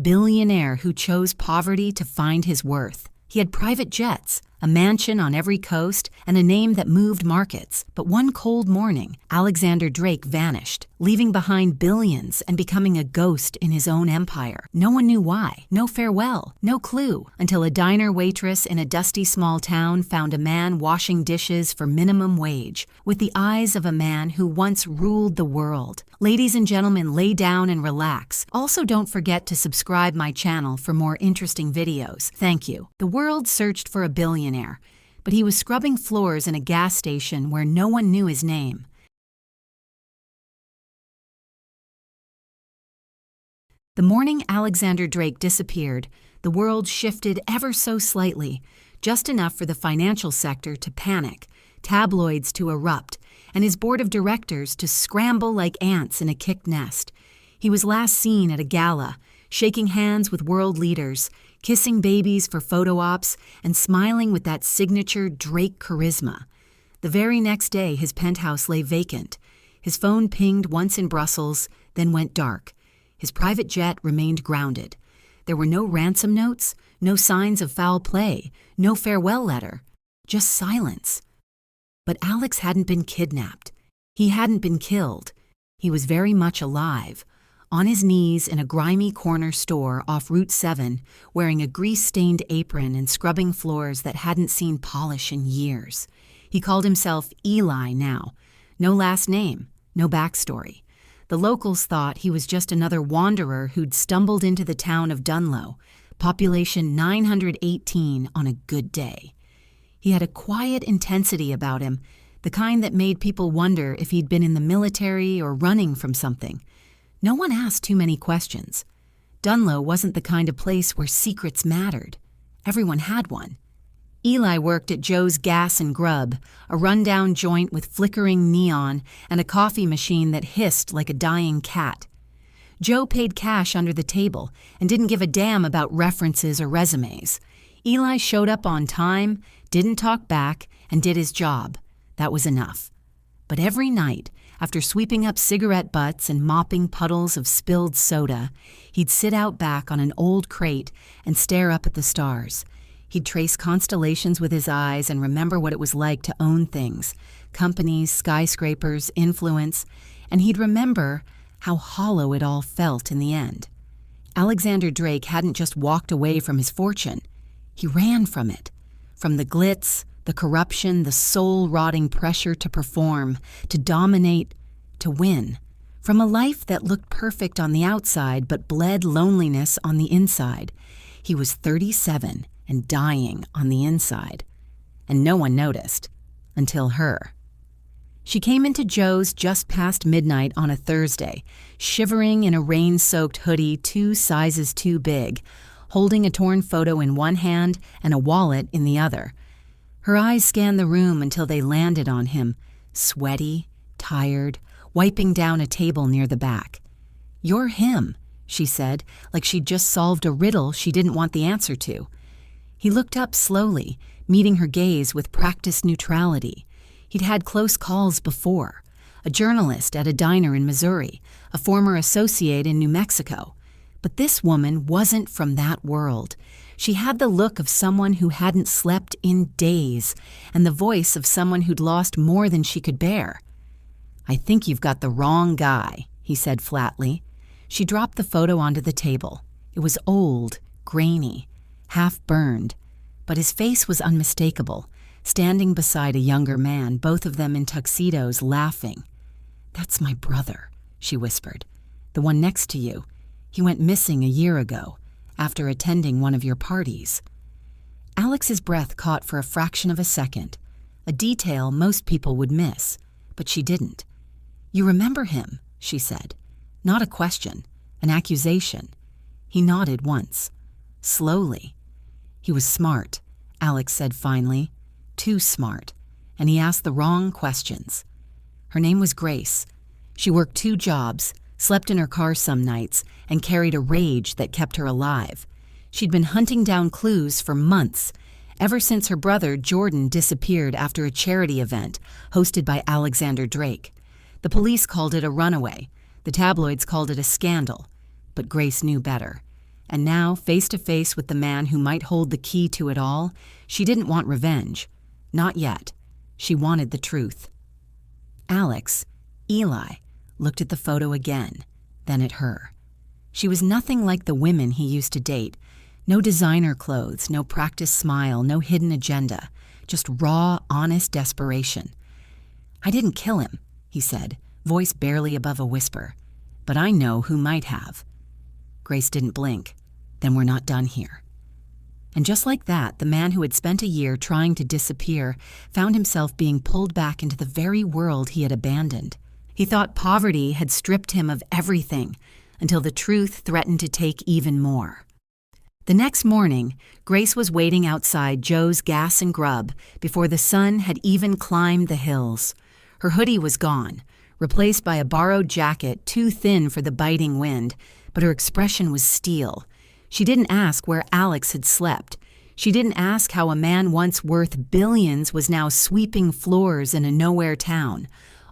billionaire who chose poverty to find his worth. He had private jets, a mansion on every coast, and a name that moved markets. But one cold morning, Alexander Drake vanished, leaving behind billions and becoming a ghost in his own empire. No one knew why. No farewell. No clue. Until a diner waitress in a dusty small town found a man washing dishes for minimum wage, with the eyes of a man who once ruled the world. Ladies and gentlemen, lay down and relax. Also, don't forget to subscribe my channel for more interesting videos. Thank you. The world searched for a billionaire, but he was scrubbing floors in a gas station where no one knew his name. The morning Alexander Drake disappeared, the world shifted ever so slightly, just enough for the financial sector to panic, tabloids to erupt, and his board of directors to scramble like ants in a kicked nest. He was last seen at a gala, shaking hands with world leaders, kissing babies for photo ops, and smiling with that signature Drake charisma. The very next day, his penthouse lay vacant. His phone pinged once in Brussels, then went dark. His private jet remained grounded. There were no ransom notes, no signs of foul play, no farewell letter, just silence. But Alex hadn't been kidnapped. He hadn't been killed. He was very much alive, on his knees in a grimy corner store off Route 7, wearing a grease-stained apron and scrubbing floors that hadn't seen polish in years. He called himself Eli now. No last name, no backstory. The locals thought he was just another wanderer who'd stumbled into the town of Dunlow, population 918 on a good day. He had a quiet intensity about him, the kind that made people wonder if he'd been in the military or running from something. No one asked too many questions. Dunlow wasn't the kind of place where secrets mattered. Everyone had one. Eli worked at Joe's Gas and Grub, a rundown joint with flickering neon and a coffee machine that hissed like a dying cat. Joe paid cash under the table and didn't give a damn about references or resumes. Eli showed up on time, didn't talk back, and did his job. That was enough. But every night, after sweeping up cigarette butts and mopping puddles of spilled soda, he'd sit out back on an old crate and stare up at the stars. He'd trace constellations with his eyes and remember what it was like to own things, companies, skyscrapers, influence, and he'd remember how hollow it all felt in the end. Alexander Drake hadn't just walked away from his fortune. He ran from it. From the glitz, the corruption, the soul-rotting pressure to perform, to dominate, to win. From a life that looked perfect on the outside but bled loneliness on the inside. He was 37 and dying on the inside. And no one noticed. Until her. She came into Joe's just past midnight on a Thursday, shivering in a rain-soaked hoodie 2 sizes too big, holding a torn photo in one hand and a wallet in the other. Her eyes scanned the room until they landed on him, sweaty, tired, wiping down a table near the back. "You're him," she said, like she'd just solved a riddle she didn't want the answer to. He looked up slowly, meeting her gaze with practiced neutrality. He'd had close calls before. A journalist at a diner in Missouri, a former associate in New Mexico. But this woman wasn't from that world. She had the look of someone who hadn't slept in days, and the voice of someone who'd lost more than she could bear. "I think you've got the wrong guy," he said flatly. She dropped the photo onto the table. It was old, grainy, half-burned, but his face was unmistakable, standing beside a younger man, both of them in tuxedos, laughing. "That's my brother," she whispered. "The one next to you. He went missing a year ago, after attending one of your parties." Alex's breath caught for a fraction of a second, a detail most people would miss, but she didn't. "You remember him," she said. Not a question, an accusation. He nodded once. Slowly. "He was smart," Alex said finally. "Too smart. And he asked the wrong questions." Her name was Grace. She worked 2 jobs, slept in her car some nights, and carried a rage that kept her alive. She'd been hunting down clues for months, ever since her brother Jordan disappeared after a charity event hosted by Alexander Drake. The police called it a runaway. The tabloids called it a scandal. But Grace knew better. And now, face to face with the man who might hold the key to it all, she didn't want revenge. Not yet. She wanted the truth. Alex, Eli, looked at the photo again, then at her. She was nothing like the women he used to date. No designer clothes, no practiced smile, no hidden agenda. Just raw, honest desperation. "I didn't kill him," he said, voice barely above a whisper. "But I know who might have." Grace didn't blink. "Then we're not done here." And just like that, the man who had spent a year trying to disappear found himself being pulled back into the very world he had abandoned. He thought poverty had stripped him of everything, until the truth threatened to take even more. The next morning, Grace was waiting outside Joe's Gas and Grub before the sun had even climbed the hills. Her hoodie was gone, replaced by a borrowed jacket too thin for the biting wind, but her expression was steel. She didn't ask where Alex had slept. She didn't ask how a man once worth billions was now sweeping floors in a nowhere town.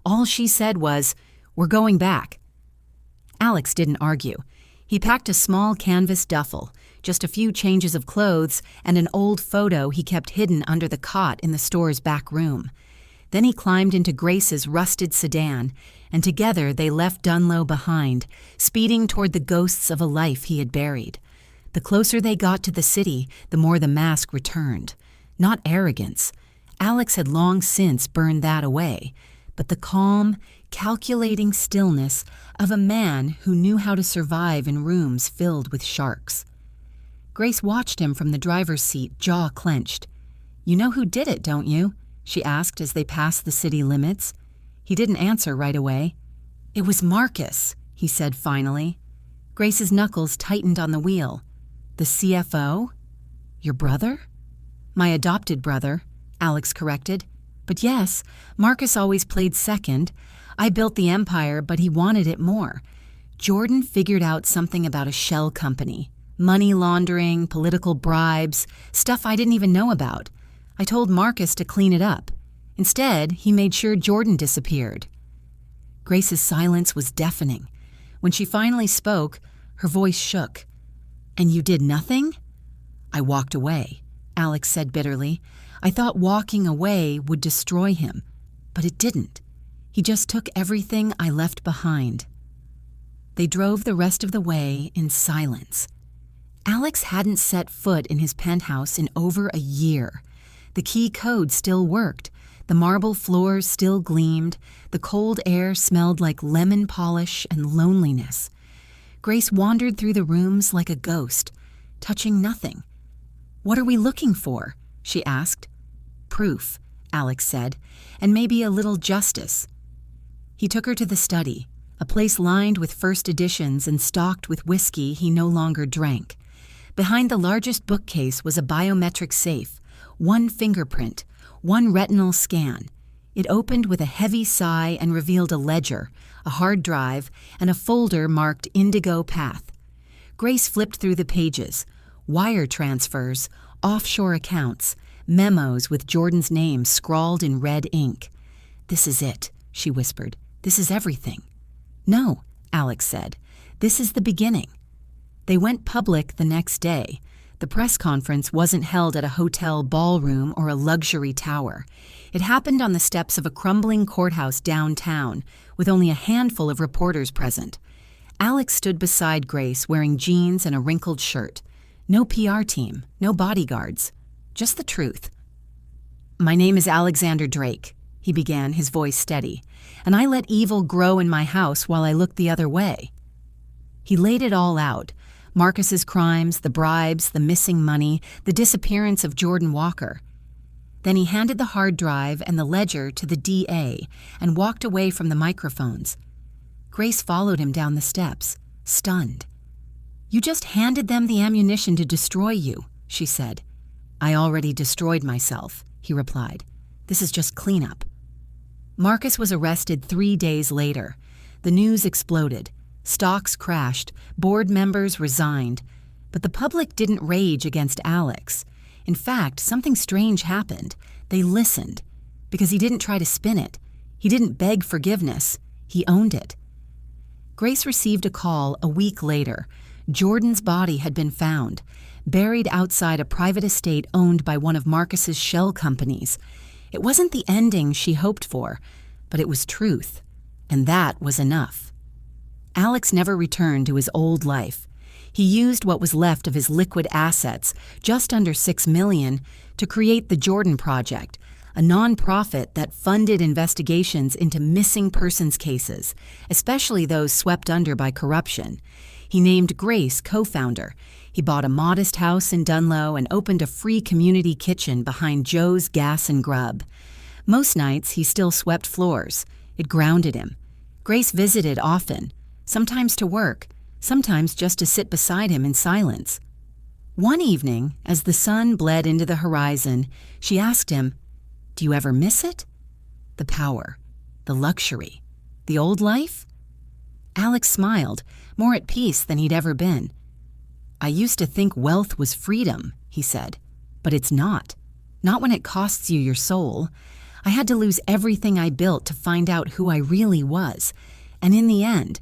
All she said was, "We're going back." Alex didn't argue. He packed a small canvas duffel, just a few changes of clothes, and an old photo he kept hidden under the cot in the store's back room. Then he climbed into Grace's rusted sedan, and together they left Dunlow behind, speeding toward the ghosts of a life he had buried. The closer they got to the city, the more the mask returned. Not arrogance. Alex had long since burned that away, but the calm, calculating stillness of a man who knew how to survive in rooms filled with sharks. Grace watched him from the driver's seat, jaw clenched. "You know who did it, don't you?" she asked as they passed the city limits. He didn't answer right away. "It was Marcus," he said finally. Grace's knuckles tightened on the wheel. "The CFO? Your brother?" "My adopted brother," Alex corrected. "But yes, Marcus always played second. I built the empire, but he wanted it more. Jordan figured out something about a shell company. Money laundering, political bribes, stuff I didn't even know about. I told Marcus to clean it up. Instead, he made sure Jordan disappeared." Grace's silence was deafening. When she finally spoke, her voice shook. "And you did nothing?" "I walked away," Alex said bitterly. "I thought walking away would destroy him, but it didn't. He just took everything I left behind." They drove the rest of the way in silence. Alex hadn't set foot in his penthouse in over a year. The key code still worked. The marble floors still gleamed. The cold air smelled like lemon polish and loneliness. Grace wandered through the rooms like a ghost, touching nothing. "What are we looking for?" she asked. "Proof," Alex said, "and maybe a little justice." He took her to the study, a place lined with first editions and stocked with whiskey he no longer drank. Behind the largest bookcase was a biometric safe, one fingerprint, one retinal scan. It opened with a heavy sigh and revealed a ledger, a hard drive, and a folder marked Indigo Path. Grace flipped through the pages. Wire transfers, offshore accounts, memos with Jordan's name scrawled in red ink. "This is it," she whispered. "This is everything." "No," Alex said. "This is the beginning." They went public the next day. The press conference wasn't held at a hotel ballroom or a luxury tower. It happened on the steps of a crumbling courthouse downtown, with only a handful of reporters present. Alex stood beside Grace wearing jeans and a wrinkled shirt. No PR team, no bodyguards, just the truth. "My name is Alexander Drake," he began, his voice steady, "and I let evil grow in my house while I looked the other way." He laid it all out. Marcus's crimes, the bribes, the missing money, the disappearance of Jordan Walker. Then he handed the hard drive and the ledger to the DA and walked away from the microphones. Grace followed him down the steps, stunned. "You just handed them the ammunition to destroy you," she said. "I already destroyed myself," he replied. "This is just cleanup." Marcus was arrested 3 days later. The news exploded. Stocks crashed, board members resigned, but the public didn't rage against Alex. In fact, something strange happened. They listened, because he didn't try to spin it. He didn't beg forgiveness. He owned it. Grace received a call a week later. Jordan's body had been found, buried outside a private estate owned by one of Marcus's shell companies. It wasn't the ending she hoped for, but it was truth, and that was enough. Alex never returned to his old life. He used what was left of his liquid assets, just under $6 million, to create the Jordan Project, a nonprofit that funded investigations into missing persons cases, especially those swept under by corruption. He named Grace co-founder. He bought a modest house in Dunlow and opened a free community kitchen behind Joe's Gas and Grub. Most nights, he still swept floors. It grounded him. Grace visited often, sometimes to work, sometimes just to sit beside him in silence. One evening, as the sun bled into the horizon, she asked him, "Do you ever miss it? The power, the luxury, the old life?" Alex smiled, more at peace than he'd ever been. "I used to think wealth was freedom," he said, "but it's not. Not when it costs you your soul. I had to lose everything I built to find out who I really was, and in the end,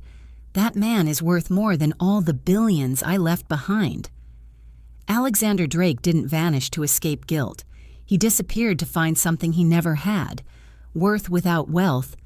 that man is worth more than all the billions I left behind." Alexander Drake didn't vanish to escape guilt. He disappeared to find something he never had. Worth without wealth